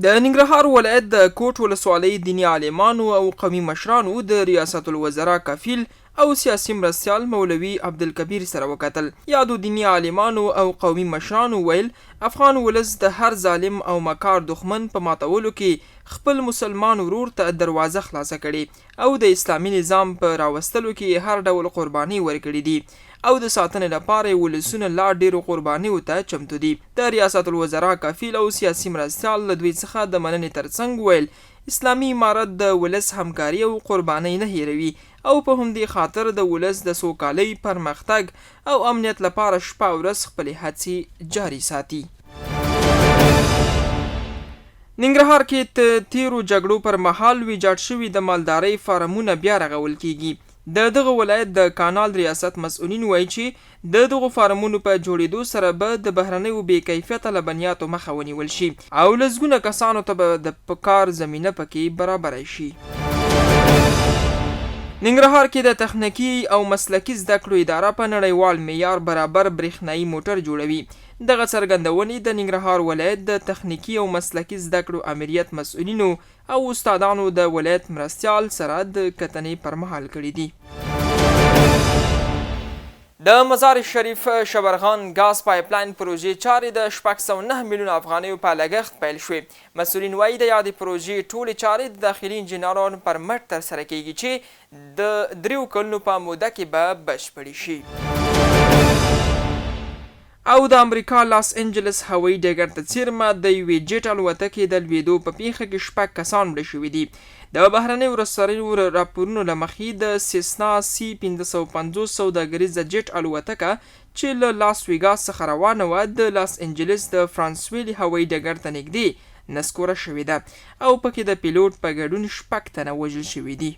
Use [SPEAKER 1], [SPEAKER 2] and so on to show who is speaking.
[SPEAKER 1] د ننګرهار ولایت د کوټ ولسوالۍ دیني عالمانو او قومي مشرانو د ریاست الوزرا کفیل او سیاسي مرستیال مولوي عبدالکبیر سره وکتل. یادو دیني عالمانو او قومي مشرانو ویل افغان ولس د هر ظالم او مکار دښمن په ماتولو کې خپل مسلمان ورور ته دروازه خلاصه کړي او د اسلامي نظام په راوستلو کې هر ډول قرباني ورکړي دي او د ساتنې لپاره ولسونه لا ډیرو قربانیو ته چمتو دي. د ریاست الوزرا کفیل او سیاسي مرستیال له دوی څخه د مننې ترڅنګ ویل اسلامي امارت د ولس همکاري او قرباني نه هیروي او په همدې خاطر د ولس د سوکالۍ، پرمختګ او امنیت لپاره شپه او ورځ خپلې هڅې جاري ساتي. ننګرهار کې تیرو جګړو پر مهال ویجاړ شوي د مالدارۍ فارمونه بیا رغول کیږي. د دغه ولایت د کانال ریاست مسؤلین وایي چې د دغو فارمونو په جوړېدو سره به د بهرنیو بې کیفیته لبنیاتو مخه ونیول شي او لسګونه کسانو ته به د کار زمینه پکې برابره شي. ننګرهار کې د تخنیکي او مسلکي زده کړو اداره په نړیوال معیار برابر برېښنایي موټر جوړوي. دغه څرګندونې د ننګرهار ولایت د تخنیکي او مسلکي زده کړو امریت مسؤلینو او استادانو د ولایت مرستیال سره د کتنې پر مهال کړي دي. د مزار شریف شبرغان غاز پایپلاین پروژې چارې د 609 میلیون افغانیو په لګښت پیل شوې. مسؤلین وایي د یادې پروژې ټولې چارې د داخلي انجینرانو پر مټ ترسره کیږي چې د 3 کلونو په موده کې به بشپړې شي. او د امریکا لاس انجلس هوایي ډګر ته څیرمه د یوې جیټ الوتکې د لوېدو په پیښه کې 6 کسان مړه شوي دي. د بهرنیو رسنیو راپورونو له مخې د سیسنا سی 550 سوداګریزه جیټ الوتکه چې له لاس ویګاس څخه روانه وه د لاس انجلس د فرانسویل هوایي ډګر ته نږدې نسکوره شوې ده او پکې د پیلوټ په ګډون 6 تنه وژل شوي دي.